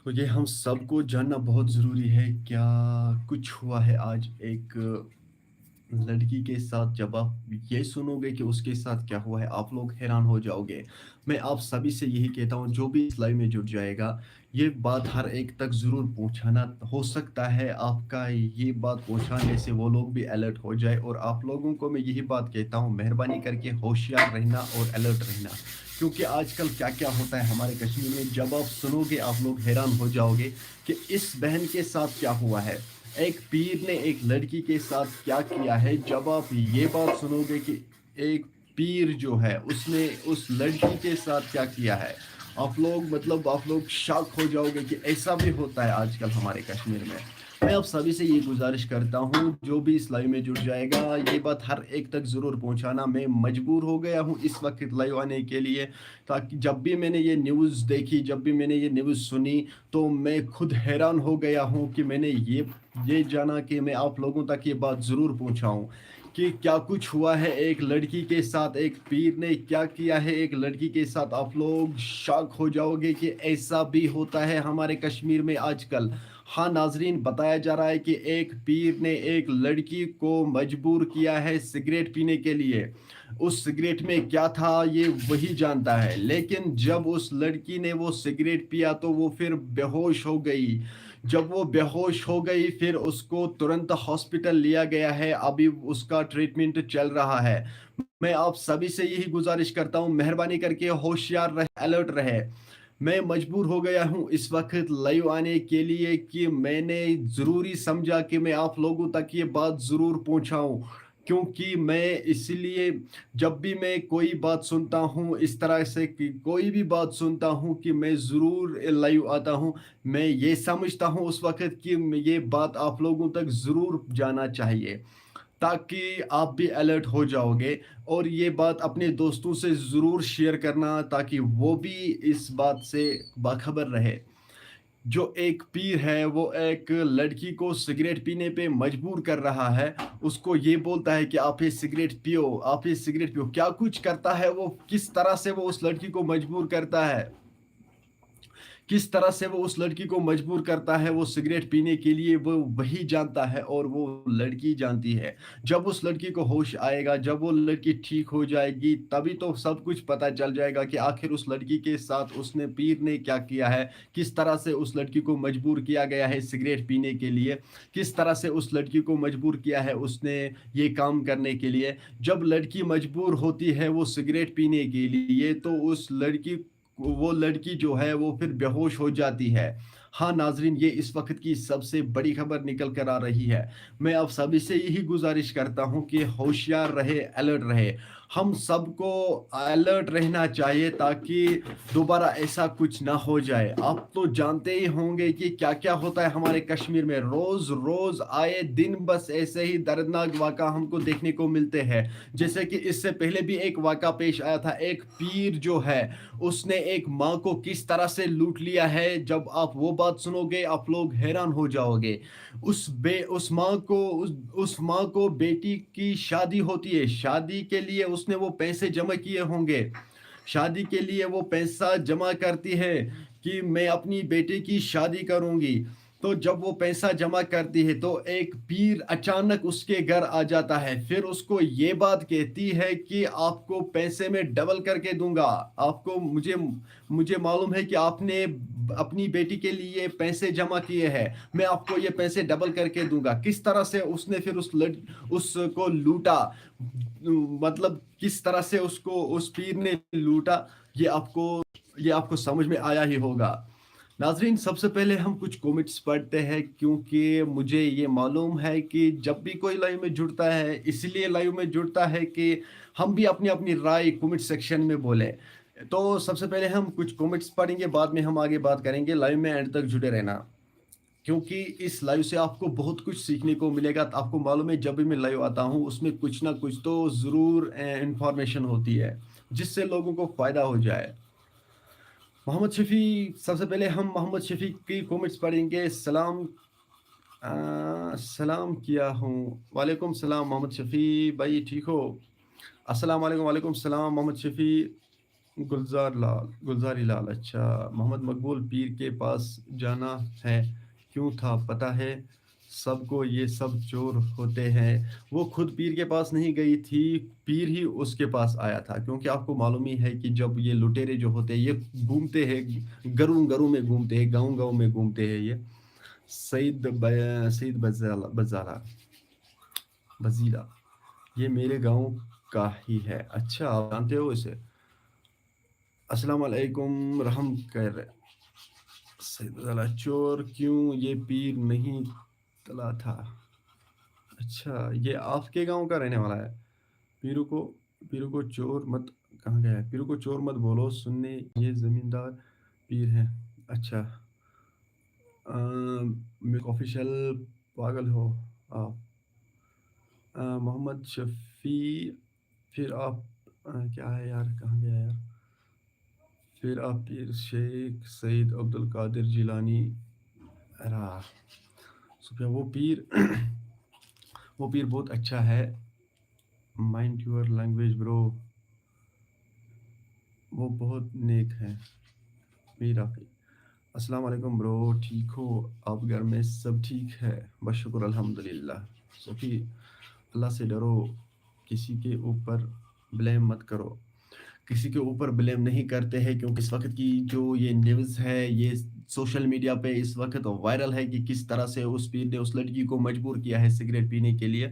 तो ये हम सबको जानना बहुत ज़रूरी है। क्या कुछ हुआ है आज एक लड़की के साथ। जब आप ये सुनोगे कि उसके साथ क्या हुआ है, आप लोग हैरान हो जाओगे। मैं आप सभी से यही कहता हूँ, जो भी इस लाइव में जुड़ जाएगा, ये बात हर एक तक ज़रूर पहुँचाना। हो सकता है आपका ये बात पहुँचाने से वो लोग भी अलर्ट हो जाए। और आप लोगों को मैं यही बात कहता हूँ, मेहरबानी करके होशियार रहना और अलर्ट रहना। क्योंकि आजकल क्या-क्या होता है हमारे कश्मीर में, जब आप सुनोगे आप लोग हैरान हो जाओगे कि इस बहन के साथ क्या हुआ है। एक पीर ने एक लड़की के साथ क्या किया है। जब आप ये बात सुनोगे कि एक पीर जो है उसने उस लड़की के साथ क्या किया है, आप लोग शॉक हो जाओगे कि ऐसा भी होता है आजकल हमारे कश्मीर में। मैं आप सभी से ये गुजारिश करता हूँ, जो भी इस लाइव में जुड़ जाएगा, ये बात हर एक तक ज़रूर पहुँचाना। मैं मजबूर हो गया हूँ इस वक्त लाइव आने के लिए, ताकि जब भी मैंने ये न्यूज़ देखी, जब भी मैंने ये न्यूज़ सुनी, तो मैं खुद हैरान हो गया हूँ कि मैंने ये जाना कि मैं आप लोगों तक ये बात ज़रूर पहुँचाऊँ कि क्या कुछ हुआ है एक लड़की के साथ, एक पीर ने क्या किया है एक लड़की के साथ। आप लोग शॉक हो जाओगे कि ऐसा भी होता है हमारे कश्मीर में आजकल। हाँ नाजरीन, बताया जा रहा है कि एक पीर ने एक लड़की को मजबूर किया है सिगरेट पीने के लिए। उस सिगरेट में क्या था ये वही जानता है, लेकिन जब उस लड़की ने वो सिगरेट पिया तो वो फिर बेहोश हो गई। जब वो बेहोश हो गई फिर उसको तुरंत हॉस्पिटल लिया गया है, अभी उसका ट्रीटमेंट चल रहा है। मैं आप सभी से यही गुजारिश करता हूँ, मेहरबानी करके होशियार रहे, अलर्ट रहे। मैं मजबूर हो गया हूँ इस वक्त लाइव आने के लिए कि मैंने ज़रूरी समझा कि मैं आप लोगों तक ये बात ज़रूर पहुँचाऊँ। क्योंकि मैं इसलिए, जब भी मैं कोई बात सुनता हूँ इस तरह से, कि कोई भी बात सुनता हूँ, कि मैं ज़रूर लाइव आता हूँ। मैं ये समझता हूँ उस वक्त कि ये बात आप लोगों तक ज़रूर जाना चाहिए, ताकि आप भी अलर्ट हो जाओगे। और ये बात अपने दोस्तों से ज़रूर शेयर करना, ताकि वो भी इस बात से बाखबर रहे। जो एक पीर है वो एक लड़की को सिगरेट पीने पे मजबूर कर रहा है। उसको ये बोलता है कि आप ये सिगरेट पियो, आप ये सिगरेट पियो। क्या कुछ करता है वो, किस तरह से वो उस लड़की को मजबूर करता है, किस तरह से वो उस लड़की को मजबूर करता है वो सिगरेट पीने के लिए, वो वही जानता है और वो लड़की जानती है। जब उस लड़की को होश आएगा, जब वो लड़की ठीक हो जाएगी, तभी तो सब कुछ पता चल जाएगा कि आखिर उस लड़की के साथ उसने पीर ने क्या किया है, किस तरह से उस लड़की को मजबूर किया गया है सिगरेट पीने के लिए, किस तरह से उस लड़की को मजबूर किया है उसने ये काम करने के लिए। जब लड़की मजबूर होती है वो सिगरेट पीने के लिए, तो उस लड़की, वो लड़की जो है वो फिर बेहोश हो जाती है। हाँ नाजरीन, ये इस वक्त की सबसे बड़ी खबर निकल कर आ रही है। मैं आप सभी से यही गुजारिश करता हूँ कि होशियार रहे, अलर्ट रहे। हम सबको अलर्ट रहना चाहिए, ताकि दोबारा ऐसा कुछ ना हो जाए। आप तो जानते ही होंगे कि क्या क्या होता है हमारे कश्मीर में, रोज रोज आए दिन बस ऐसे ही दर्दनाक वाक़ा हमको देखने को मिलते हैं। जैसे कि इससे पहले भी एक वाक़ा पेश आया था, एक पीर जो है उसने एक माँ को किस तरह से लूट लिया है। जब आप वो बात सुनोगे आप लोग हैरान हो जाओगे। उस माँ को बेटी की शादी होती है, शादी के लिए उसने वो पैसे जमा किए होंगे, शादी के लिए वो पैसा जमा करती है कि मैं अपनी बेटे की शादी करूंगी। तो जब वो पैसा जमा करती है तो एक पीर अचानक उसके घर आ जाता है, फिर उसको ये बात कहती है कि आपको पैसे में डबल करके दूंगा। आपको मुझे मुझे मालूम है कि आपने अपनी बेटी के लिए पैसे जमा किए हैं, मैं आपको ये पैसे डबल करके दूंगा। किस तरह से उसने फिर उसको लूटा, मतलब किस तरह से उसको उस पीर ने लूटा, ये आपको समझ में आया ही होगा। नाजरीन, सबसे पहले हम कुछ कमेंट्स पढ़ते हैं, क्योंकि मुझे ये मालूम है कि जब भी कोई लाइव में जुड़ता है, इसलिए लाइव में जुड़ता है कि हम भी अपनी अपनी राय कमेंट सेक्शन में बोलें। तो सबसे पहले हम कुछ कमेंट्स पढ़ेंगे, बाद में हम आगे बात करेंगे। लाइव में एंड तक जुड़े रहना, क्योंकि इस लाइव से आपको बहुत कुछ सीखने को मिलेगा। तो आपको मालूम है जब भी मैं लाइव आता हूँ उसमें कुछ ना कुछ तो ज़रूर इंफॉर्मेशन होती है, जिससे लोगों को फ़ायदा हो जाए। मोहम्मद शफी, सबसे पहले हम मोहम्मद शफी की कमेंट्स पढ़ेंगे। सलाम किया हूँ। वालेकुम सलाम मोहम्मद शफी भाई, ठीक हो? अस्सलाम वालेकुम। वालेकुम सलाम मोहम्मद शफी। गुलज़ारी लाल, अच्छा। मोहम्मद मकबूल, पीर के पास जाना है, क्यों था? पता है सबको ये सब चोर होते हैं। वो खुद पीर के पास नहीं गई थी, पीर ही उसके पास आया था। क्योंकि आपको मालूम ही है कि जब ये लुटेरे जो होते हैं, ये घूमते हैं, घरों-घरों में घूमते हैं, गाँव-गाँव में घूमते हैं ये। सईद बज़ीला, ये मेरे गाँव का ही है। अच्छा, आप जानते हो इसे? अस्सलाम वालेकुम, रहम कर। सैयदना चोर क्यों ये पीर नहीं तला था? अच्छा, ये आपके गाँव का रहने वाला है। पीरू को पीरू को चोर मत, कहाँ गया है? पीरू को चोर मत बोलो, सुनने ये ज़मींदार पीर हैं। अच्छा, ऑफ़िशियल पागल हो आप। मोहम्मद शफ़ी, फिर आप क्या है यार, कहाँ गया यार? फिर आप पीर शेख सईद अब्दुल कादिर जिलानी, अरा सुफिया, वो पीर वो पीर बहुत अच्छा है। माइंड योर लैंग्वेज ब्रो, वो बहुत नेक है। मीर आफी, अस्सलाम वालेकुम ब्रो, ठीक हो आप? घर में सब ठीक है? बस शुक्र अल्हम्दुलिल्लाह। सोफी, अल्लाह से डरो, किसी के ऊपर ब्लेम मत करो। किसी के ऊपर ब्लेम नहीं करते हैं, क्योंकि इस वक्त की जो ये न्यूज़ है, ये सोशल मीडिया पे इस वक्त वायरल है कि किस तरह से उस पीर ने उस लड़की को मजबूर किया है सिगरेट पीने के लिए।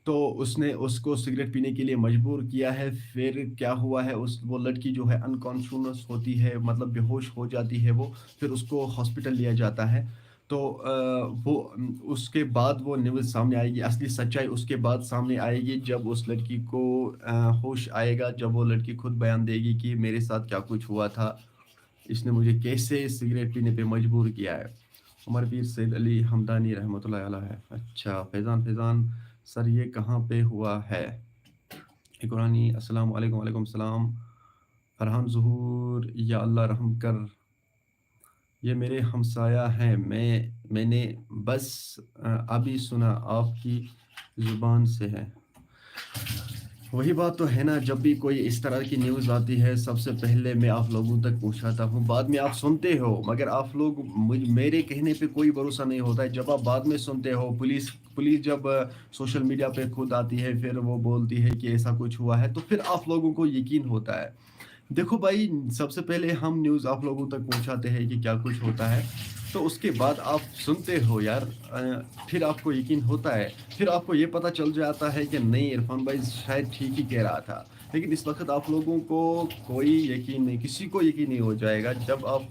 तो उसने उसको सिगरेट पीने के लिए मजबूर किया है। फिर क्या हुआ है, उस वो लड़की जो है अनकॉन्शियस होती है, मतलब बेहोश हो जाती है वो। फिर उसको हॉस्पिटल लिया जाता है। तो उसके बाद वो न्यूज़ सामने आएगी, असली सच्चाई उसके बाद सामने आएगी, जब उस लड़की को होश आएगा, जब वो लड़की खुद बयान देगी कि मेरे साथ क्या कुछ हुआ था, इसने मुझे कैसे सिगरेट पीने पे मजबूर किया है। उमर पीर सैयद अली हमदानी रहमतुल्लाह अलैह है। अच्छा, फैज़ान सर, ये कहाँ पे हुआ है? इकरानी, अस्सलाम वालेकुम, वालेकुम सलाम। फरहान ज़हूर, या अल्लाह रहम कर, ये मेरे हमसाया हैं। मैंने बस अभी सुना, आपकी ज़ुबान से है। वही बात तो है ना, जब भी कोई इस तरह की न्यूज़ आती है, सबसे पहले मैं आप लोगों तक पहुंचाता हूं, बाद में आप सुनते हो, मगर आप लोग मेरे कहने पे कोई भरोसा नहीं होता है। जब आप बाद में सुनते हो, पुलिस पुलिस जब सोशल मीडिया पे खुद आती है, फिर वो बोलती है कि ऐसा कुछ हुआ है, तो फिर आप लोगों को यकीन होता है। देखो भाई, सबसे पहले हम न्यूज़ आप लोगों तक पहुंचाते हैं कि क्या कुछ होता है, तो उसके बाद आप सुनते हो यार, फिर आपको यकीन होता है, फिर आपको ये पता चल जाता है कि नहीं, इरफान भाई शायद ठीक ही कह रहा था। लेकिन इस वक्त आप लोगों को कोई यकीन नहीं, किसी को यकीन नहीं हो जाएगा, जब आप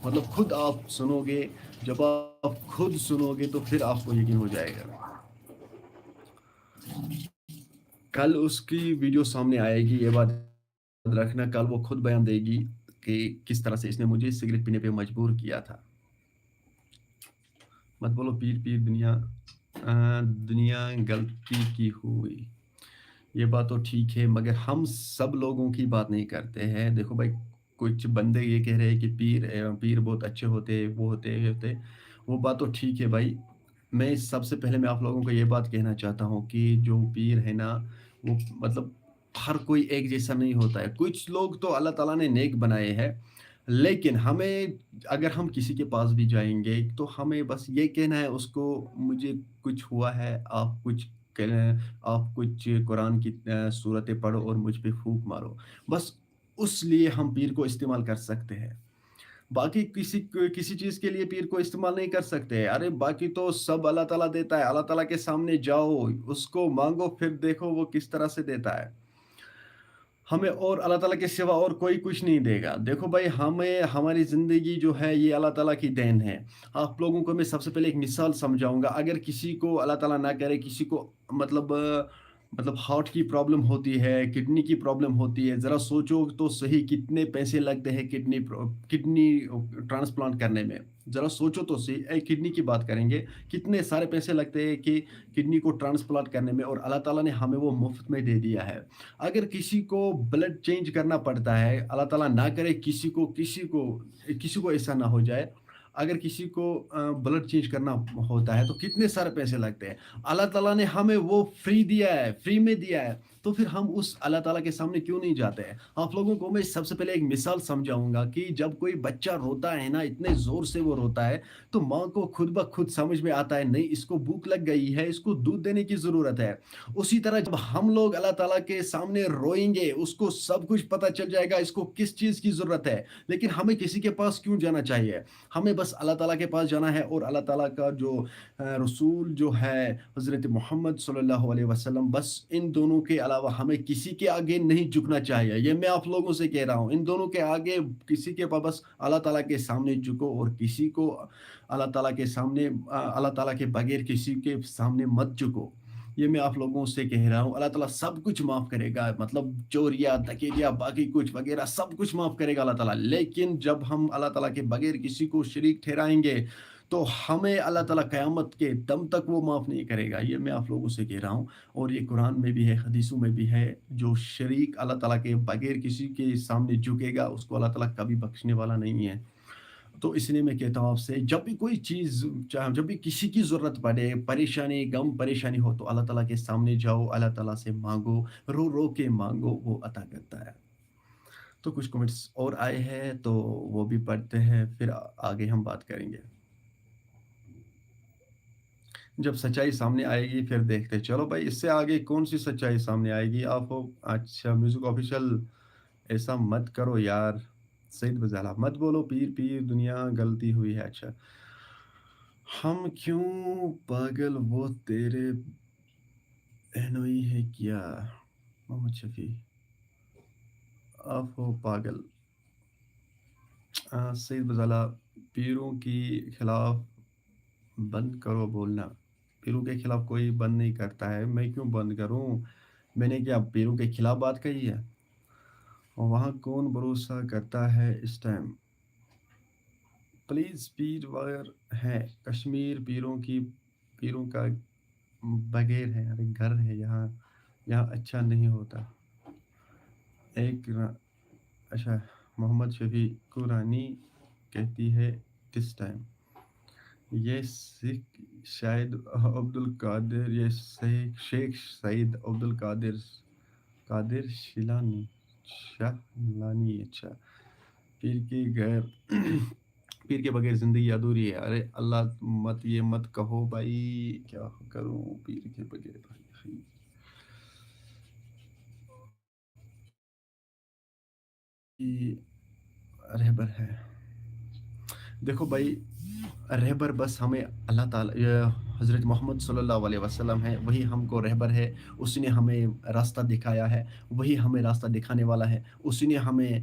मतलब खुद आप सुनोगे। जब आप खुद सुनोगे तो फिर आपको यकीन हो जाएगा। कल उसकी वीडियो सामने आएगी, ये बात याद रखना। कल वो खुद बयान देगी कि किस तरह से इसने मुझे सिगरेट पीने पे मजबूर किया था। मत बोलो पीर पीर, दुनिया गलती की हुई। ये बात तो ठीक है, मगर हम सब लोगों की बात नहीं करते हैं। देखो भाई, कुछ बंदे ये कह रहे हैं कि पीर बहुत अच्छे होते हैं, वो होते हैं, ये होते हैं। वो बात तो ठीक है भाई। मैं सबसे पहले मैं आप लोगों को ये बात कहना चाहता हूँ कि जो पीर है ना, वो मतलब हर कोई एक जैसा नहीं होता है। कुछ लोग तो अल्लाह ताला ने नेक बनाए हैं, लेकिन हमें, अगर हम किसी के पास भी जाएँगे, तो हमें बस ये कहना है उसको, मुझे कुछ हुआ है, आप कुछ कुरान की सूरतें पढ़ो और मुझ पे फूँक मारो। बस उस लिए हम पीर को इस्तेमाल कर सकते हैं। बाकी किसी चीज़ के लिए पीर को इस्तेमाल नहीं कर सकते। अरे बाकी तो सब अल्लाह ताला देता है। अल्लाह ताला के सामने जाओ, उसको माँगो, फिर देखो वो किस तरह से देता है। हमें और अल्लाह ताला के सिवा और कोई कुछ नहीं देगा। देखो भाई, हमें हमारी ज़िंदगी जो है ये अल्लाह ताला की देन है। आप लोगों को मैं सबसे पहले एक मिसाल समझाऊँगा। अगर किसी को अल्लाह ताला ना करे, किसी को मतलब हार्ट की प्रॉब्लम होती है, किडनी की प्रॉब्लम होती है, ज़रा सोचो तो सही कितने पैसे लगते हैं किडनी ट्रांसप्लांट करने में। ज़रा सोचो तो सही, एक किडनी की बात करेंगे, कितने सारे पैसे लगते हैं कि किडनी को ट्रांसप्लांट करने में, और अल्लाह ताला ने हमें वो मुफ़्त में दे दिया है। अगर किसी को ब्लड चेंज करना पड़ता है, अल्लाह ताला ना करे किसी को ऐसा ना हो जाए, اگر کسی کو بلڈ چینج کرنا ہوتا ہے تو کتنے سارے پیسے لگتے ہیں. اللہ تعالیٰ نے ہمیں وہ فری دیا ہے، فری میں دیا ہے، تو پھر ہم اس اللہ تعالیٰ کے سامنے کیوں نہیں جاتے ہیں؟ آپ لوگوں کو میں سب سے پہلے ایک مثال سمجھاؤں گا کہ جب کوئی بچہ روتا ہے نا، اتنے زور سے وہ روتا ہے، تو ماں کو خود بخود سمجھ میں آتا ہے نہیں اس کو بھوک لگ گئی ہے، اس کو دودھ دینے کی ضرورت ہے. اسی طرح جب ہم لوگ اللہ تعالیٰ کے سامنے روئیں گے، اس کو سب کچھ پتہ چل جائے گا اس کو کس چیز کی ضرورت ہے. لیکن ہمیں کسی کے پاس کیوں جانا چاہیے؟ ہمیں بس اللہ تعالیٰ کے پاس جانا ہے، اور اللہ تعالیٰ کا جو رسول جو ہے حضرت محمد صلی اللہ علیہ وسلم، بس ان دونوں کے علاوہ ہمیں کسی کے آگے نہیں جھکنا چاہیے. یہ میں آپ لوگوں سے کہہ رہا ہوں، ان دونوں کے آگے کسی کے پاس بس اللہ تعالیٰ کے سامنے جھکو، اور کسی کو اللہ تعالیٰ کے سامنے اللہ تعالیٰ کے بغیر کسی کے سامنے مت جھکو. یہ میں آپ لوگوں سے کہہ رہا ہوں. اللہ تعالیٰ سب کچھ معاف کرے گا، مطلب چوریاں ڈکیتیاں باقی کچھ وغیرہ سب کچھ معاف کرے گا اللہ تعالیٰ. لیکن جب ہم اللہ تعالیٰ کے بغیر کسی کو شریک ٹھہرائیں گے تو ہمیں اللہ تعالیٰ قیامت کے دم تک وہ معاف نہیں کرے گا. یہ میں آپ لوگوں سے کہہ رہا ہوں، اور یہ قرآن میں بھی ہے، حدیثوں میں بھی ہے. جو شریک اللہ تعالیٰ کے بغیر کسی کے سامنے جھکے گا اس کو اللہ تعالیٰ کبھی بخشنے والا نہیں ہے. تو اس لیے میں کہتا ہوں آپ سے، جب بھی کوئی چیز جب بھی کسی کی ضرورت پڑے، پریشانی غم پریشانی ہو، تو اللہ تعالیٰ کے سامنے جاؤ، اللہ تعالیٰ سے مانگو، رو رو کے مانگو، وہ عطا کرتا ہے. تو کچھ کمنٹس اور آئے ہیں تو وہ بھی پڑھتے ہیں، پھر آگے ہم بات کریں گے. جب سچائی سامنے آئے گی پھر دیکھتے ہیں. چلو بھائی، اس سے آگے کون سی سچائی سامنے آئے گی آپ کو؟ اچھا میوزک آفیشل، ایسا مت کرو یار. سعید بزالہ مت بولو پیر پیر، دنیا غلطی ہوئی ہے. اچھا، ہم کیوں پاگل، وہ تیرے بہنوئی ہے کیا؟ محمد شفیع، آپ ہو پاگل. سعید بزالہ، پیروں کی خلاف بند کرو بولنا. پیروں کے خلاف کوئی بند نہیں کرتا ہے، میں کیوں بند کروں؟ میں نے کیا پیروں کے خلاف بات کہی ہے؟ وہاں کون بھروسہ کرتا ہے اس ٹائم؟ پلیز، پیر وغیر ہے کشمیر، پیروں کا بغیر ہے، ارے گھر ہے یہاں اچھا نہیں ہوتا. اچھا، محمد شفیع کو رانی کہتی ہے دس ٹائم. یہ سکھ شاید عبد القادر، یہ شیخ سعید عبد القادر قادر شاہلانی. اچھا، پیر کے بغیر زندگی ادھوری ہے. ارے اللہ یہ مت کہو بھائی، کیا کروں پیر کے بغیر بھائی. رہبر ہے، دیکھو بھائی، رہبر بس ہمیں اللہ تعالیٰ حضرت محمد صلی اللہ علیہ وسلم ہے، وہی ہم کو رہبر ہے. اس نے ہمیں راستہ دکھایا ہے، وہی ہمیں راستہ دکھانے والا ہے. اس نے ہمیں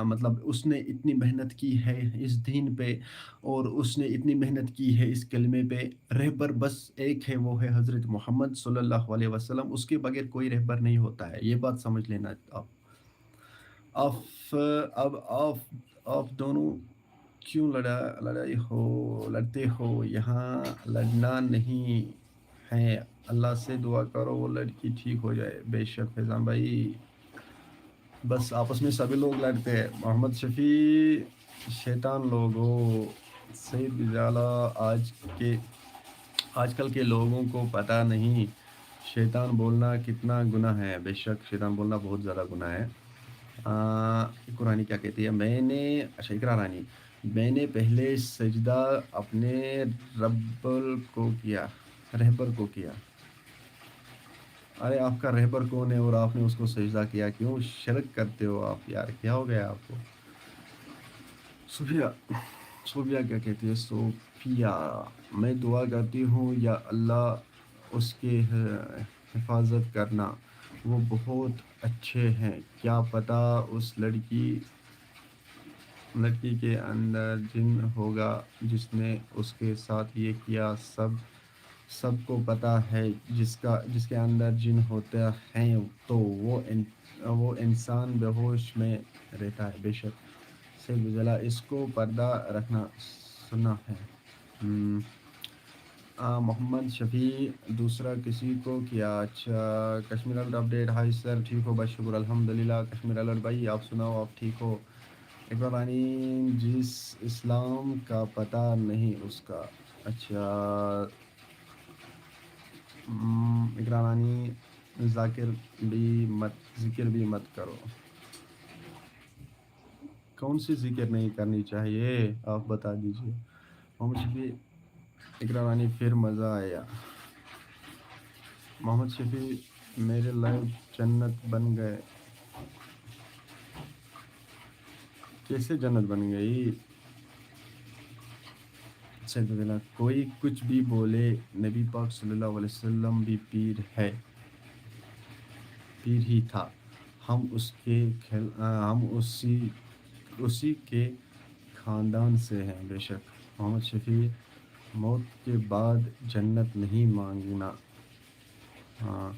مطلب اس نے اتنی محنت کی ہے اس دین پہ، اور اس نے اتنی محنت کی ہے اس کلمے پہ. رہبر بس ایک ہے، وہ ہے حضرت محمد صلی اللہ علیہ وسلم. اس کے بغیر کوئی رہبر نہیں ہوتا ہے، یہ بات سمجھ لینا. آپ اب آپ دونوں کیوں لڑتے ہو؟ یہاں لڑنا نہیں ہے، اللہ سے دعا کرو وہ لڑکی ٹھیک ہو جائے. بے شک فیضان بھائی، بس آپس میں سبھی لوگ لڑتے ہیں. محمد شفیع، شیطان لوگوں. سعید بزالہ، آج کل کے لوگوں کو پتہ نہیں شیطان بولنا کتنا گناہ ہے. بے شک شیطان بولنا بہت زیادہ گناہ ہے. قرآن کیا کہتی ہے؟ اچھا، اقرا رانی، میں نے پہلے سجدہ اپنے رہبر کو کیا. ارے آپ کا رہبر کون ہے اور آپ نے اس کو سجدہ کیا؟ کیوں شرک کرتے ہو آپ یار؟ کیا ہو گیا آپ کو؟ صوفیہ کیا کہتی ہے؟ صوفیہ، میں دعا کرتی ہوں یا اللہ اس کے حفاظت کرنا، وہ بہت اچھے ہیں. کیا پتہ اس لڑکی کے اندر جن ہوگا جس نے اس کے ساتھ یہ کیا. سب کو پتہ ہے جس کے اندر جن ہوتے ہیں تو وہ انسان بے ہوش میں رہتا ہے. بے شک سے گزلا، اس کو پردہ رکھنا سنا ہے. محمد شفیع، دوسرا کسی کو کیا؟ اچھا، کشمیر الرٹ اپڈیٹ. ہائی سر، ٹھیک ہو؟ بس شکر الحمدللہ. کشمیر الرٹ بھائی، آپ سناؤ، آپ ٹھیک ہو؟ اقبال رانی جس اسلام کا پتہ نہیں اس کا. اچھا. اقرا رانی ذکر بھی مت کرو. کون سی ذکر نہیں کرنی چاہیے آپ بتا دیجئے. محمد شفیع. اقرا رانی پھر مزہ آیا. محمد شفیع میرے لائف جنت بن گئے. کیسے جنت بن گئی؟ کوئی کچھ بھی بولے، نبی پاک صلی اللہ علیہ وسلم بھی پیر ہے، پیر ہی تھا. ہم اسی کے خاندان سے ہیں. بے شک. محمد شفیع موت کے بعد جنت نہیں مانگنا. ہاں،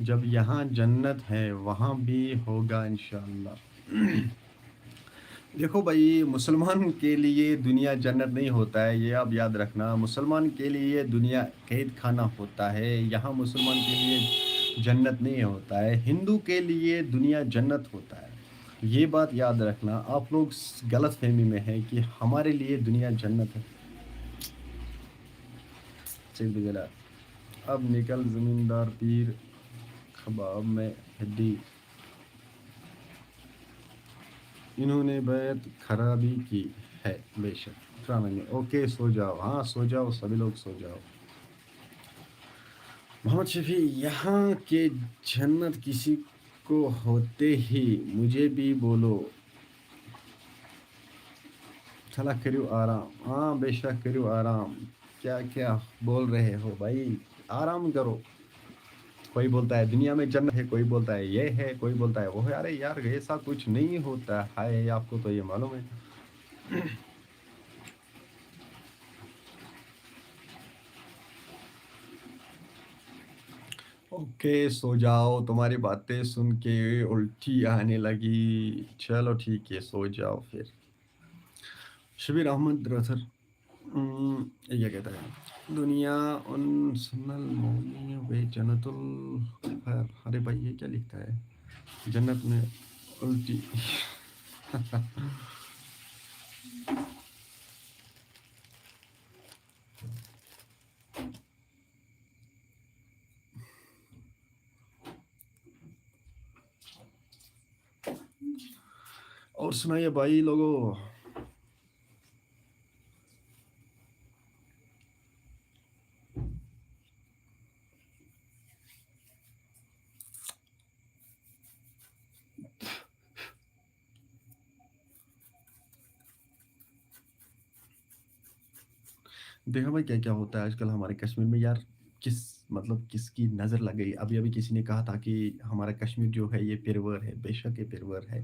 جب یہاں جنت ہے وہاں بھی ہوگا انشاءاللہ. دیکھو بھائی، مسلمان کے لیے دنیا جنت نہیں ہوتا ہے، یہ آپ یاد رکھنا. مسلمان کے لیے دنیا قید خانہ ہوتا ہے، یہاں مسلمان کے لیے جنت نہیں ہوتا ہے. ہندو کے لیے دنیا جنت ہوتا ہے، یہ بات یاد رکھنا. آپ لوگ غلط فہمی میں ہیں کہ ہمارے لیے دنیا جنت ہے. چل بجلا. اب نکل زمیندار پیر کباب میں ہڈی. انہوں نے بیعت خرابی کی ہے. بے شک. اوکے سو جاؤ. ہاں سو جاؤ، سبھی لوگ سو جاؤ. محمد شفیع یہاں کے جنت کسی کو ہوتے ہی مجھے بھی بولو. چلا کریو آرام. ہاں بے شک کریو آرام. کیا کیا بول رہے ہو بھائی؟ آرام کرو. کوئی بولتا ہے دنیا میں جنت ہے، کوئی بولتا ہے یہ ہے، کوئی بولتا ہے وہ ہے. ارے یار ایسا کچھ نہیں ہوتا ہے، آپ کو تو یہ معلوم ہے. اوکے سو جاؤ، تمہاری باتیں سن کے الٹی آنے لگی. چلو ٹھیک ہے سو جاؤ پھر. شبیر احمد رتھر یہ کہتا ہے دنیا ان سن المومنین و جنت الخیر. ارے بھائی یہ کیا لکھتا ہے؟ جنت میں الٹی. اور سنائیے بھائی لوگوں. دیکھو بھائی کیا کیا ہوتا ہے آج کل ہمارے کشمیر میں یار. کس کی نظر لگ گئی. ابھی ابھی کسی نے کہا تھا کہ ہمارا کشمیر جو ہے یہ پرور ہے. بے شک یہ پرور ہے،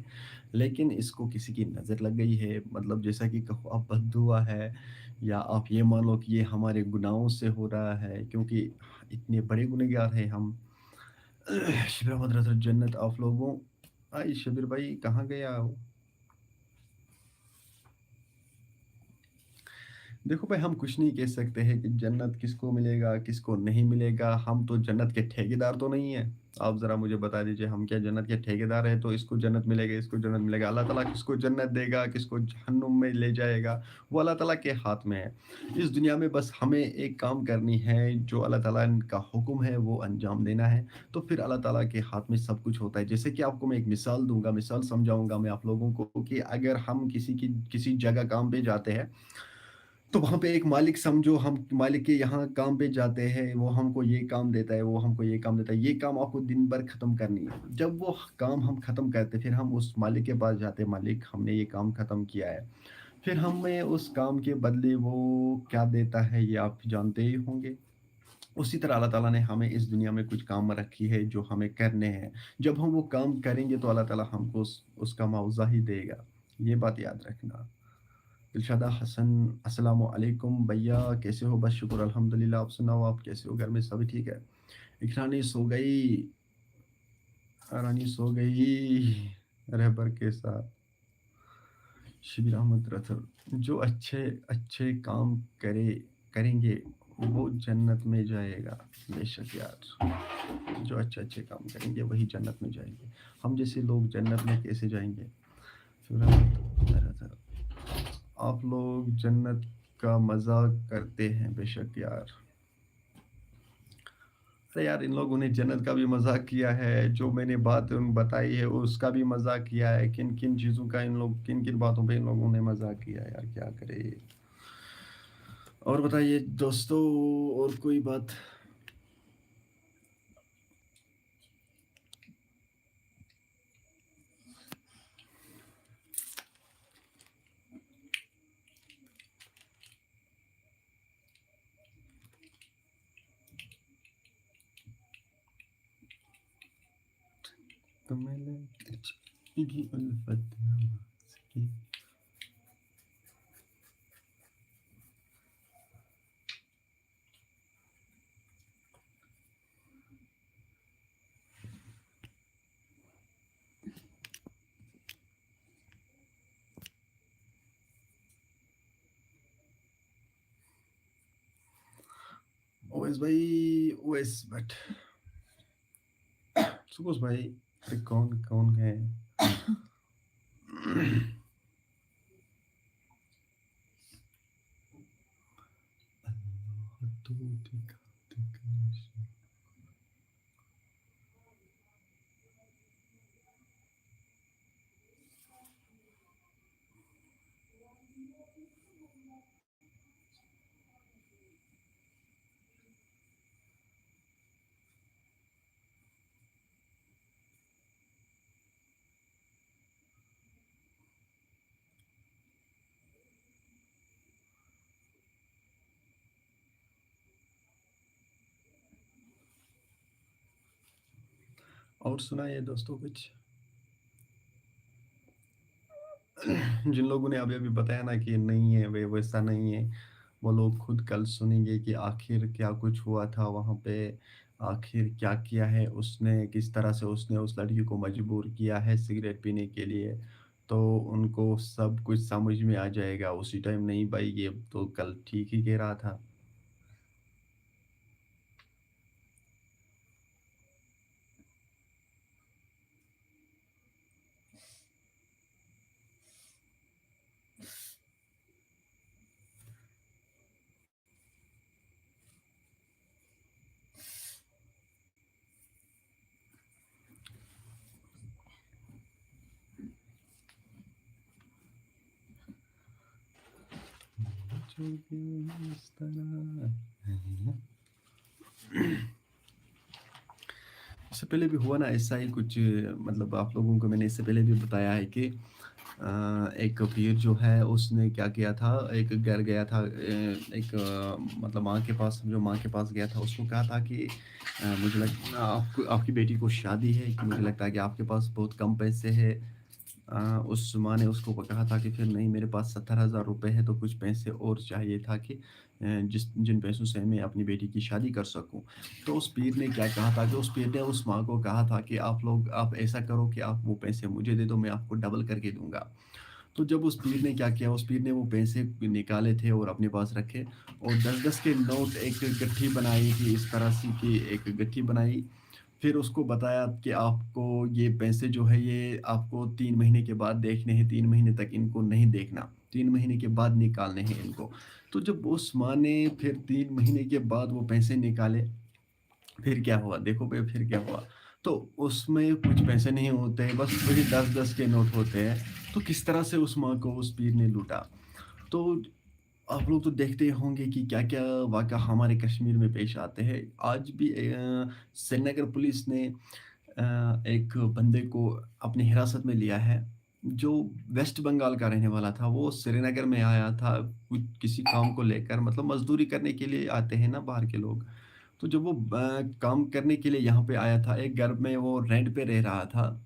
لیکن اس کو کسی کی نظر لگ گئی ہے. مطلب جیسا کہ کہو اب بد دعا ہے، یا آپ یہ مان لو کہ یہ ہمارے گناہوں سے ہو رہا ہے، کیونکہ اتنے بڑے گنہگار ہیں ہم. شبیر احمد رضا جنت آپ لوگوں. آئی شبیر بھائی کہاں گیا؟ دیکھو بھائی ہم کچھ نہیں کہہ سکتے ہیں کہ جنت کس کو ملے گا کس کو نہیں ملے گا. ہم تو جنت کے ٹھیکیدار تو نہیں ہیں. آپ ذرا مجھے بتا دیجئے ہم کیا جنت کے ٹھیکیدار ہیں تو اس کو جنت ملے گا اس کو جنت ملے گا؟ اللہ تعالیٰ کس کو جنت دے گا کس کو جہنم میں لے جائے گا وہ اللہ تعالیٰ کے ہاتھ میں ہے. اس دنیا میں بس ہمیں ایک کام کرنی ہے، جو اللہ تعالیٰ کا حکم ہے وہ انجام دینا ہے. تو پھر اللہ تعالیٰ کے ہاتھ میں سب کچھ ہوتا ہے. جیسے کہ آپ کو میں ایک مثال دوں گا، مثال سمجھاؤں گا میں آپ لوگوں کو کہ اگر ہم کسی جگہ کام پہ جاتے ہیں تو وہاں پہ ایک مالک سمجھو، ہم مالک کے یہاں کام پہ جاتے ہیں، وہ ہم کو یہ کام دیتا ہے وہ ہم کو یہ کام دیتا ہے. یہ کام آپ کو دن بھر ختم کرنی ہے. جب وہ کام ہم ختم کرتے پھر ہم اس مالک کے پاس جاتے ہیں، مالک ہم نے یہ کام ختم کیا ہے. پھر ہمیں اس کام کے بدلے وہ کیا دیتا ہے یہ آپ جانتے ہی ہوں گے. اسی طرح اللہ تعالیٰ نے ہمیں اس دنیا میں کچھ کام رکھی ہے جو ہمیں کرنے ہیں. جب ہم وہ کام کریں گے تو اللہ تعالیٰ ہم کو اس کا معاوضہ ہی دے گا. یہ بات یاد رکھنا. دلشادہ حسن السلام علیکم بھیا، کیسے ہو؟ بس شکر الحمدللہ. آپ سناؤ آپ کیسے ہو؟ گھر میں سبھی ٹھیک ہے؟ اکرانی سو گئی، رانی سو گئی رہبر کے ساتھ. شبیر احمد رتھر جو اچھے اچھے کام کریں گے وہ جنت میں جائے گا. بے شک یار، جو اچھے اچھے کام کریں گے وہی جنت میں جائیں گے. ہم جیسے لوگ جنت میں کیسے جائیں گے؟ तुरंत बता रहा था, आप लोग जन्नत का मज़ाक करते हैं बेशक यार। अरे यार, इन लोगों ने जन्नत का भी मज़ाक किया है, जो मैंने बात उन बताई है उसका भी मज़ाक किया है, किन-किन चीज़ों का इन लोग किन-किन बातों पे इन लोगों ने मज़ाक किया है यार, क्या करें? और बताइए दोस्तों, और कोई बात? तो मैंने की उल्फत की। ओवैस भाई, ओवैस बट सुबोस भाई, अरे कौन कौन है? तो ठीक ठीक है। और सुनाइए दोस्तों कुछ। जिन लोगों ने अभी-अभी बताया ना कि नहीं है, वे वैसा नहीं है, वो लोग खुद कल सुनेंगे कि आखिर क्या कुछ हुआ था वहाँ पे, आखिर क्या किया है उसने, किस तरह से उसने उस लड़की को मजबूर किया है सिगरेट पीने के लिए। तो उनको सब कुछ समझ में आ जाएगा उसी टाइम, नहीं भाई ये तो कल ठीक ही कह रहा था। जो भी इस तरह है। इससे पहले भी हुआ ना ऐसा ही कुछ, मतलब आप लोगों को मैंने इससे पहले भी बताया है कि एक पीर जो है उसने क्या किया था, एक घर गया था, एक मतलब माँ के पास, जो माँ के पास गया था उसको कहा था कि मुझे आपको आपकी बेटी को शादी है, कि मुझे लगता है कि आपके पास बहुत कम पैसे हैं। उस माँ ने उसको कहा था कि फिर नहीं, मेरे पास 70,000 रुपये है, तो कुछ पैसे और चाहिए था कि जिन पैसों से मैं अपनी बेटी की शादी कर सकूं। तो उस पीर ने क्या कहा था कि उस पीर ने उस माँ को कहा था कि आप ऐसा करो कि आप वो पैसे मुझे दे दो, मैं आपको डबल करके दूंगा। तो जब उस पीर ने क्या किया, उस पीर ने वो पैसे निकाले थे और अपने पास रखे, और 10-10 के नोट एक गट्ठी बनाई थी, इस तरह से कि एक गट्ठी बनाई। फिर उसको बताया कि आपको ये पैसे जो है ये आपको 3 महीने के बाद देखने हैं, 3 महीने तक इनको नहीं देखना, 3 महीने के बाद निकालने हैं इनको। तो जब उस माँ ने फिर 3 महीने के बाद वो पैसे निकाले, फिर क्या हुआ? देखो भई फिर क्या हुआ? तो उसमें कुछ पैसे नहीं होते हैं, बस वही 10-10 के नोट होते हैं। तो किस तरह से उस माँ को उस पीर ने लूटा। तो आप लोग तो देखते होंगे कि क्या-क्या वाक़या हमारे कश्मीर में पेश आते हैं। आज भी श्रीनगर पुलिस ने एक बंदे को अपनी हिरासत में लिया है, जो वेस्ट बंगाल का रहने वाला था। वो श्रीनगर में आया था कुछ किसी काम को लेकर, मतलब मज़दूरी करने के लिए आते हैं ना बाहर के लोग। तो जब वो काम करने के लिए यहाँ पे आया था, एक घर में वो रेंट पे रह रहा था,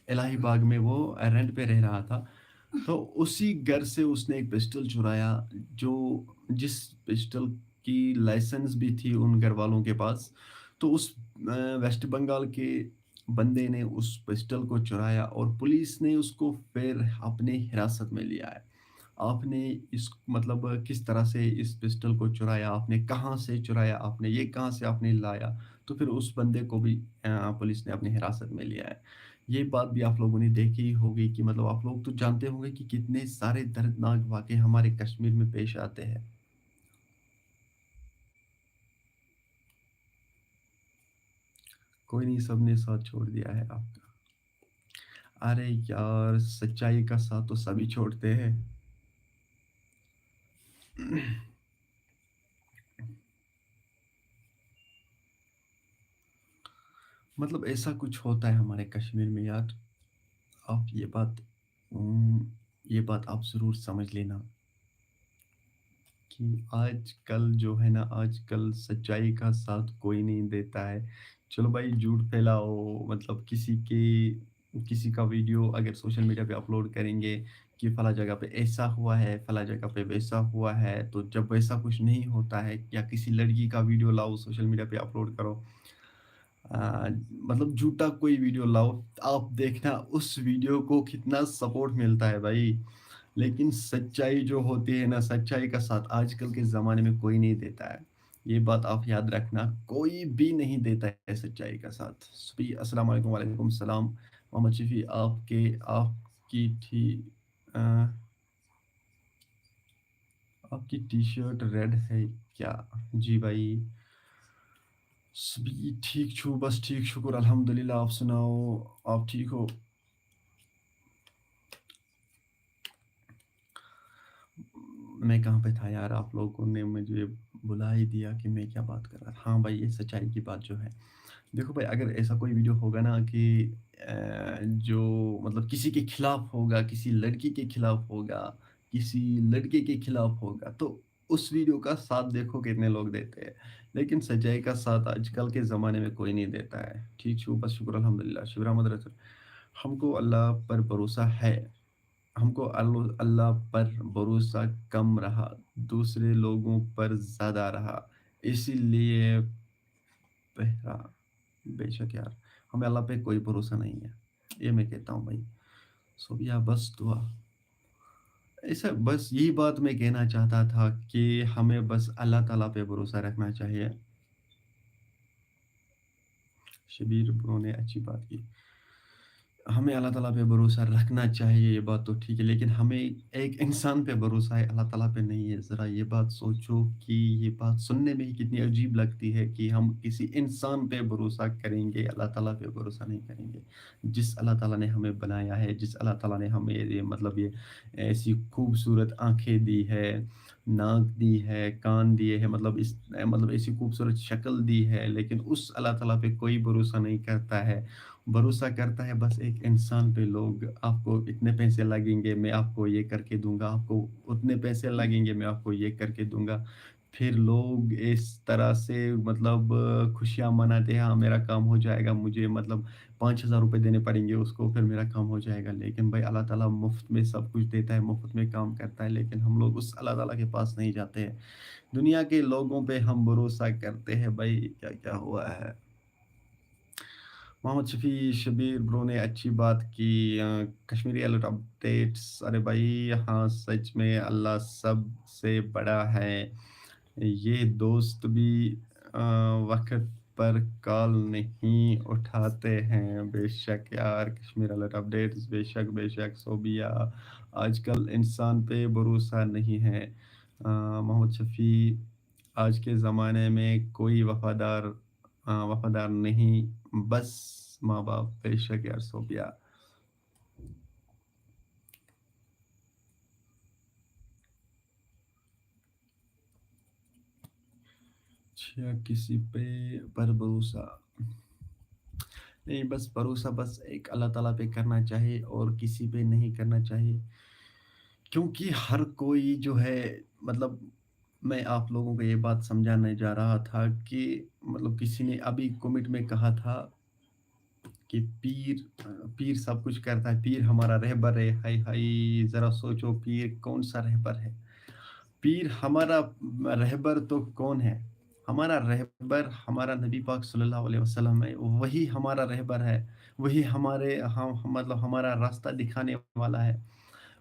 इलाही बाग में वो रेंट पे रह रहा था। तो उसी घर से उसने एक पिस्टल चुराया, जो जिस पिस्टल की लाइसेंस भी थी उन घर वालों के पास। तो उस वेस्ट बंगाल के बंदे ने उस पिस्टल को चुराया और पुलिस ने उसको फिर अपने हिरासत में लिया है। आपने इस मतलब किस तरह से इस पिस्टल को चुराया, आपने कहाँ से चुराया, आपने कहाँ से आपने लाया? तो फिर उस बंदे को भी पुलिस ने अपनी हिरासत में लिया है। ये बात भी आप लोगों ने देखी ही होगी कि मतलब आप लोग तो जानते होंगे कि कितने सारे दर्दनाक वाक़ये हमारे कश्मीर में पेश आते हैं। कोई नहीं, सबने साथ छोड़ दिया है आपका। अरे यार! सच्चाई का साथ तो सभी छोड़ते हैं। मतलब ऐसा कुछ होता है हमारे कश्मीर में यार, आप ये बात आप ज़रूर समझ लेना कि आजकल जो है ना, आजकल सच्चाई का साथ कोई नहीं देता है। चलो भाई झूठ फैलाओ, मतलब किसी का वीडियो अगर सोशल मीडिया पे अपलोड करेंगे कि फला जगह पे ऐसा हुआ है, फला जगह पे वैसा हुआ है, तो जब वैसा कुछ नहीं होता है या किसी लड़की का वीडियो लाओ सोशल मीडिया पे अपलोड करो, मतलब झूठा कोई वीडियो लाओ, आप देखना उस वीडियो को कितना सपोर्ट मिलता है भाई। लेकिन सच्चाई जो होती है ना, सच्चाई का साथ आजकल के ज़माने में कोई नहीं देता है। ये बात आप याद रखना, कोई भी नहीं देता है सच्चाई का साथ। सभी अस्सलाम वालेकुम, वालेकुम सलाम। मोहम्मद शफ़ी आपकी टी अ, आपकी टी-शर्ट रेड है क्या? जी भाई, सभी ठीक छू, बस ठीक शुक्र अल्हम्दुलिल्लाह, आप सुनाओ, आप ठीक हो? मैं कहाँ पे था यार, आप लोगों ने मुझे बुला ही दिया कि मैं क्या बात कर रहा था। हाँ भाई, ये सच्चाई की बात जो है। देखो भाई, अगर ऐसा कोई वीडियो होगा ना कि जो मतलब किसी के खिलाफ होगा, किसी लड़की के खिलाफ होगा, किसी लड़के के खिलाफ होगा, तो उस वीडियो का साथ देखो कितने लोग देते हैं। लेकिन सच्चाई का साथ आजकल के ज़माने में कोई नहीं देता है। ठीक छू, बस शुक्र अल्हम्दुलिल्लाह, शिवरा रहमत रसूल। हमको अल्लाह पर भरोसा है। हमको अल्लाह पर भरोसा कम रहा, दूसरे लोगों पर ज़्यादा रहा, इसीलिए बहरा। बेशक यार, हमें अल्लाह पे कोई भरोसा नहीं है, ये मैं कहता हूँ भाई। सो या बस दुआ, ऐसा बस यही बात मैं कहना चाहता था कि हमें बस अल्लाह ताला पे भरोसा रखना चाहिए। शबीर ब्रो ने अच्छी बात की। हमें अल्लाह ताला पे भरोसा रखना चाहिए, ये बात तो ठीक है, लेकिन हमें एक इंसान पे भरोसा है, अल्लाह ताला पे नहीं है। ज़रा ये बात सोचो कि ये बात सुनने में ही कितनी अजीब लगती है कि हम किसी इंसान पे भरोसा करेंगे, अल्लाह ताला पे भरोसा नहीं करेंगे। जिस अल्लाह ताला ने हमें बनाया है, जिस अल्लाह ताला ने हमें ये मतलब ये ऐसी खूबसूरत आँखें दी है, नाक दी है, कान दिए हैं, मतलब ऐसी खूबसूरत शक्ल दी है, लेकिन उस अल्लाह ताला पे कोई भरोसा नहीं करता है। भरोसा करता है बस एक इंसान पे लोग, आपको इतने पैसे लगेंगे मैं आपको ये करके दूँगा, आपको उतने पैसे लगेंगे मैं आपको ये करके दूँगा। फिर लोग इस तरह से मतलब खुशियाँ मनाते हैं, हाँ, मेरा काम हो जाएगा, मुझे मतलब 5,000 रुपए देने पड़ेंगे उसको, फिर मेरा काम हो जाएगा। लेकिन भाई अल्लाह ताला मुफ़्त में सब कुछ देता है, मुफ़्त में काम करता है, लेकिन हम लोग उस अल्लाह ताला के पास नहीं जाते हैं। दुनिया के लोगों पे हम भरोसा करते हैं भाई, क्या-क्या हुआ है। मोहम्मद शफ़ी शबीर ब्रो ने अच्छी बात की। कश्मीरी अलर्ट अपडेट्स, अरे भाई हाँ, सच में अल्लाह सबसे बड़ा है। ये दोस्त भी वक़्त पर कॉल नहीं उठाते हैं। बेशक यार, कश्मीर अलर्ट अपडेट्स, बेशक, बेशक सोबिया, आजकल इंसान पे भरोसा नहीं है। मोहम्मद शफ़ी, आज के ज़माने में कोई वफ़ादार नहीं, बस माँ-बाप। बेशक यार सोबिया। अच्छा, किसी पे पर भरोसा नहीं, बस भरोसा बस एक अल्लाह ताला पे करना चाहिए और किसी पे नहीं करना चाहिए। क्योंकि हर कोई जो है, मतलब मैं आप लोगों को ये बात समझाने जा रहा था कि मतलब किसी ने अभी कमेंट में कहा था कि पीर सब कुछ करता है, पीर हमारा रहबर है। हाय हाय, ज़रा सोचो पीर कौन-सा रहबर है? पीर हमारा रहबर तो कौन है? हमारा रहबर हमारा नबी पाक सल्लल्लाहु अलैहि वसल्लम है, वही हमारा रहबर है, वही मतलब हमारा रास्ता दिखाने वाला है।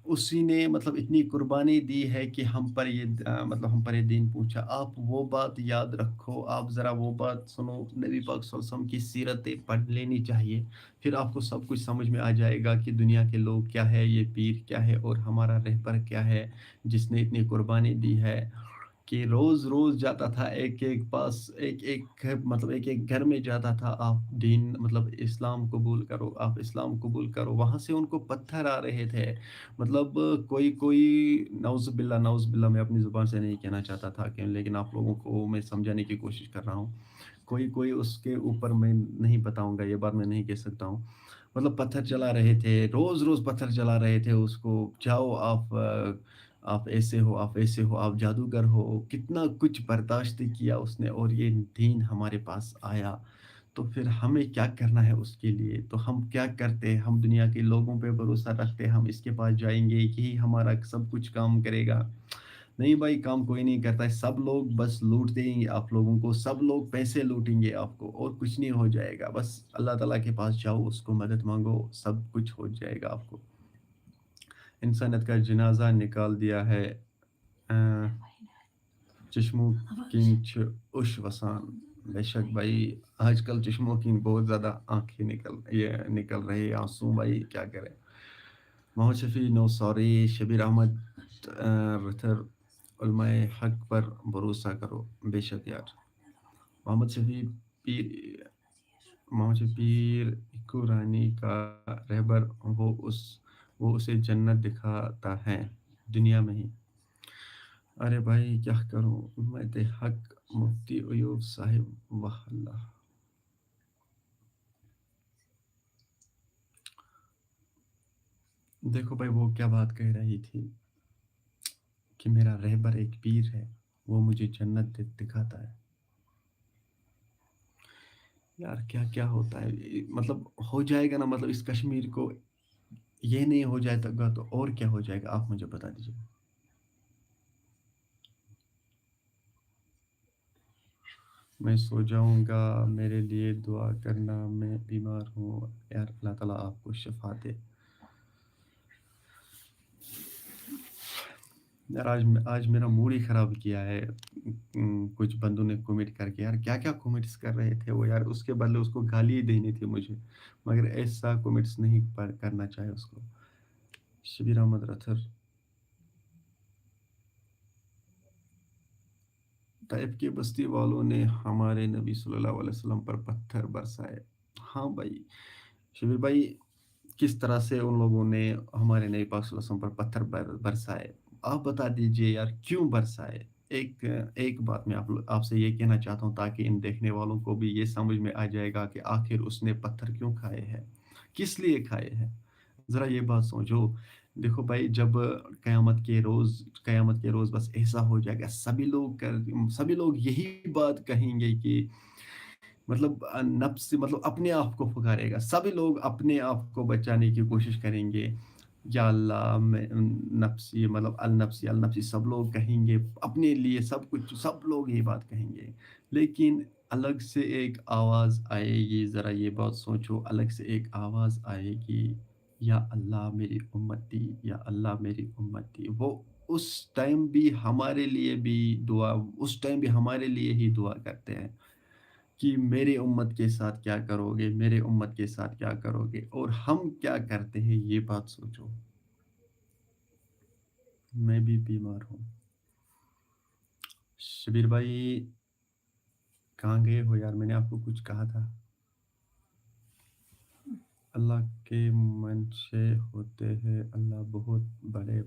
اسی نے مطلب اتنی قربانی دی ہے کہ ہم پر یہ مطلب ہم پر یہ دین پہنچا۔ آپ وہ بات یاد رکھو، آپ ذرا وہ بات سنو، نبی پاک صلی اللہ علیہ وسلم کی سیرتیں پڑھ لینی چاہیے، پھر آپ کو سب کچھ سمجھ میں آ جائے گا کہ دنیا کے لوگ کیا ہے، یہ پیر کیا ہے، اور ہمارا رہبر کیا ہے جس نے اتنی قربانی دی ہے کہ روز روز جاتا تھا ایک ایک پاس، ایک ایک مطلب ایک ایک گھر میں جاتا تھا، آپ دین مطلب اسلام قبول کرو، آپ اسلام قبول کرو، وہاں سے ان کو پتھر آ رہے تھے، مطلب کوئی کوئی، نعوذ باللہ میں اپنی زبان سے نہیں کہنا چاہتا تھا کہ، لیکن آپ لوگوں کو میں سمجھانے کی کوشش کر رہا ہوں، کوئی کوئی اس کے اوپر میں نہیں بتاؤں گا، یہ بات میں نہیں کہہ سکتا ہوں، مطلب پتھر چلا رہے تھے، روز روز پتھر چلا رہے تھے اس کو، جاؤ آپ آپ ایسے ہو، آپ ایسے ہو، آپ جادوگر ہو، کتنا کچھ برداشت کیا اس نے، اور یہ دین ہمارے پاس آیا، تو پھر ہمیں کیا کرنا ہے اس کے لیے؟ تو ہم کیا کرتے؟ ہم دنیا کے لوگوں پہ بھروسہ رکھتے، ہم اس کے پاس جائیں گے یہی ہمارا سب کچھ کام کرے گا؟ نہیں بھائی، کام کوئی نہیں کرتا ہے، سب لوگ بس لوٹ دیں گے آپ لوگوں کو، سب لوگ پیسے لوٹیں گے آپ کو، اور کچھ نہیں ہو جائے گا، بس اللہ تعالیٰ کے پاس جاؤ، اس کو مدد مانگو، سب کچھ ہو جائے گا آپ کو۔ انسانیت کا جنازہ نکال دیا ہے، چشموں کن اش وسان، بے شک بھائی، آج کل چشموں کی بہت زیادہ آنکھیں نکل رہے آنسو، بھائی کیا کریں۔ محمد شفیع نو سوری، شبیر احمد رتھر، علماء حق پر بھروسہ کرو، بے شک یار، محمد شفیع پیر، محمد شفیع پیر اکو رانی کا رہبر، وہ اسے جنت دکھاتا ہے دنیا میں ہی۔ ارے بھائی کیا کروں، امت حق مفتی ایوب صاحب، واہ اللہ۔ دیکھو بھائی، وہ کیا بات کہہ رہی تھی کہ میرا رہبر ایک پیر ہے، وہ مجھے جنت دکھاتا ہے۔ یار کیا کیا ہوتا ہے، مطلب ہو جائے گا نا، مطلب اس کشمیر کو یہ نہیں ہو جائے گا تو اور کیا ہو جائے گا، آپ مجھے بتا دیجیے۔ میں سو جاؤں گا، میرے لیے دعا کرنا، میں بیمار ہوں، یار اللہ تعالیٰ آپ کو شفا دے۔ یار آج میرا موڈ ہی خراب کیا ہے، کچھ بندوں نے کمنٹ کر کے، یار کیا کیا کمنٹس کر رہے تھے وہ، یار اس کے بدلے اس کو گالی ہی دینی تھی مجھے، مگر ایسا کمنٹس نہیں کرنا چاہے اس کو۔ شبیر احمد رتھر، طیب کی بستی والوں نے ہمارے نبی صلی اللہ علیہ وسلم پر پتھر برسائے۔ ہاں بھائی، شبیر بھائی، کس طرح سے ان لوگوں نے ہمارے نبی پاک صلی اللہ علیہ وسلم پر پتھر برسائے؟ آپ بتا دیجئے یار، کیوں برسائے؟ ایک بات میں آپ سے یہ کہنا چاہتا ہوں، تاکہ ان دیکھنے والوں کو بھی یہ سمجھ میں آ جائے گا کہ آخر اس نے پتھر کیوں کھائے ہیں، کس لیے کھائے ہیں، ذرا یہ بات سوچو۔ دیکھو بھائی، جب قیامت کے روز بس ایسا ہو جائے گا، سبھی لوگ یہی بات کہیں گے کہ مطلب نفس مطلب اپنے آپ کو پکارے گا، سبھی لوگ اپنے آپ کو بچانے کی کوشش کریں گے، یا اللہ میں نفسی مطلب النفسی النفسی، سب لوگ کہیں گے اپنے لیے سب کچھ، سب لوگ یہ بات کہیں گے، لیکن الگ سے ایک آواز آئے گی، ذرا یہ بات سوچو، الگ سے ایک آواز آئے گی، یا اللہ میری امتی، یا اللہ میری امتی، وہ اس ٹائم بھی ہمارے لیے بھی دعا، اس ٹائم بھی ہمارے لیے ہی دعا کرتے ہیں کہ میرے امت کے ساتھ کیا کرو گے، میرے امت کے ساتھ کیا کرو گے، اور ہم کیا کرتے ہیں، یہ بات سوچو۔ میں بھی بیمار ہوں۔ شبیر بھائی کہاں گئے ہو یار، میں نے آپ کو کچھ کہا تھا۔ اللہ کے منشے ہوتے ہیں، اللہ بہت بڑے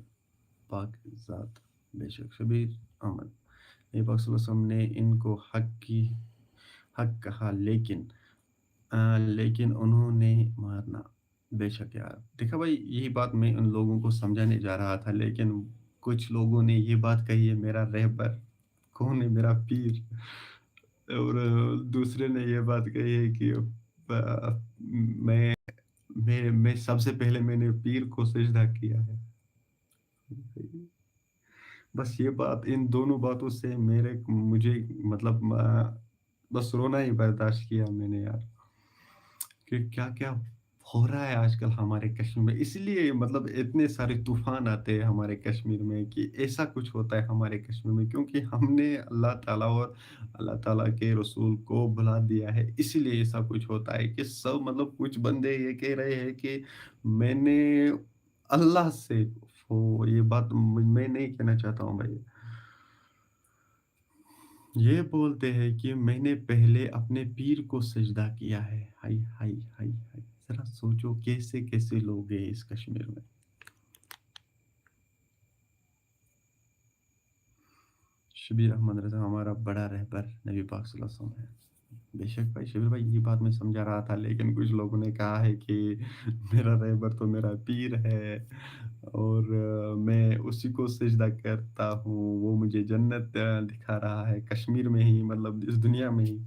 پاک ذات، بے شک شبیر احمد، نبی پاک صلی اللہ علیہ وسلم نے ان کو حق کہا، لیکن انہوں نے مارنا، بے شک یار۔ دیکھا بھائی، یہی بات میں ان لوگوں کو سمجھانے جا رہا تھا، لیکن کچھ لوگوں نے یہ بات کہی ہے، میرا رہبر کون ہے، میرا پیر، اور دوسرے نے یہ بات کہی ہے کہ میں میں سب سے پہلے میں نے پیر کو سجدہ کیا ہے۔ بس یہ بات، ان دونوں باتوں سے مجھے مطلب بس رونا ہی برداشت کیا میں نے یار، کہ کیا کیا हो रहा है आजकल हमारे कश्मीर में, इसलिए मतलब इतने सारे तूफ़ान आते हैं हमारे कश्मीर में कि ऐसा कुछ होता है हमारे कश्मीर में, क्योंकि हमने अल्लाह ताला और अल्लाह ताला के रसूल को भुला दिया है, इसीलिए ऐसा कुछ होता है कि सब मतलब कुछ बंदे ये कह रहे हैं कि मैंने अल्लाह से, वो ये बात मैं नहीं कहना चाहता हूँ भाई। ये बोलते हैं कि मैंने पहले अपने पीर को सजदा किया है। हाय हाय हाय हाय, जरा सोचो कैसे कैसे लोग हैं इस कश्मीर में। शबीर अहमद रजा हमारा बड़ा रहबर नबी पाक सल्लल्लाहु अलैहि वसल्लम है। बेशक भाई शबीर भाई, ये बात मैं समझा रहा था, लेकिन कुछ लोगों ने कहा है कि मेरा रहबर तो मेरा पीर है, और मैं उसी को सजदा करता हूँ, वो मुझे जन्नत दिखा रहा है कश्मीर में ही, मतलब इस दुनिया में ही।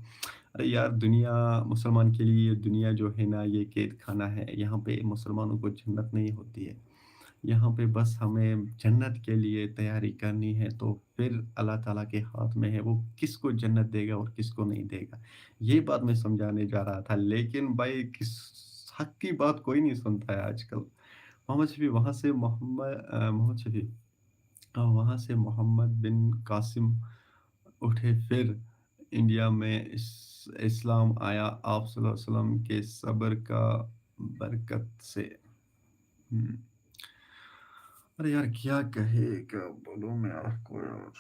अरे यार, दुनिया मुसलमान के लिए, दुनिया जो है ना, ये कैद खाना है, यहाँ पे मुसलमानों को जन्नत नहीं होती है। यहाँ पे बस हमें जन्नत के लिए तैयारी करनी है, तो फिर अल्लाह ताला के हाथ में है, वो किसको जन्नत देगा और किसको नहीं देगा। ये बात मैं समझाने जा रहा था, लेकिन भाई किस हक की बात कोई नहीं सुनता है आजकल। मोहम्मद शफी वहाँ से मोहम्मद शफी वहाँ से मोहम्मद बिन कासिम उठे, फिर इंडिया में इस्लाम आया आप सल्लल्लाहु अलैहि वसल्लम के सब्र का बरकत से। हुँ। अरे यार क्या कहे, क्या बोलूँ मैं आपको यार?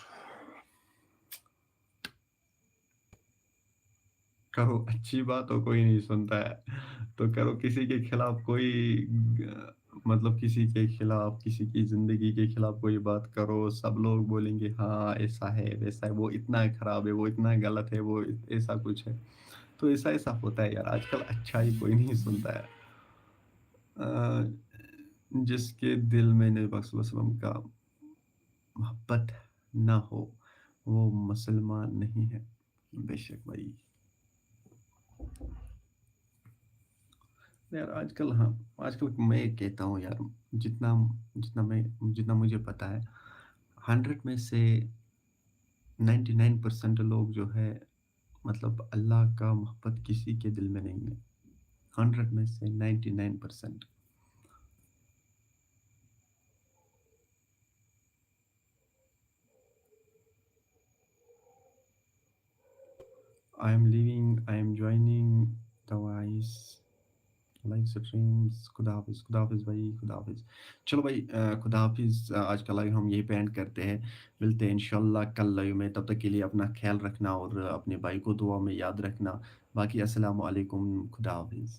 करो अच्छी बात हो, कोई नहीं सुनता है। तो करो किसी के खिलाफ कोई मतलब किसी के खिलाफ, किसी की ज़िंदगी के खिलाफ कोई बात करो, सब लोग बोलेंगे हाँ, ऐसा है, वैसा है, वो इतना खराब है, वो इतना गलत है, वो ऐसा कुछ है। तो ऐसा-ऐसा होता है यार, आजकल अच्छाई कोई नहीं सुनता है। अ, जिसके दिल में नबी पाक सल्लल्लाहु अलैहि वसल्लम का मोहब्बत ना हो, वो मुसलमान नहीं है। बेशक भाई। यार आजकल, हाँ, आजकल मैं कहता हूँ यार, जितना जितना मुझे पता है, 100 में से 99% लोग जो है, मतलब अल्लाह का मोहब्बत किसी के दिल में नहीं है। 100 में से 99%। I am living, I am joining the voice live streams. खुदा हाफिज़, खुदा हाफिज़ भाई, खुदा हाफिज़। चलो भाई, खुदा हाफिज़। आज का लाइव हम यहीं पे एंड करते हैं। मिलते हैं इंशाल्लाह कल लाइव में, तब तक के लिए अपना ख़्याल रखना और अपने भाई को दुआ में याद रखना। बाकी अस्सलामु अलैकुम, खुदा हाफिज़।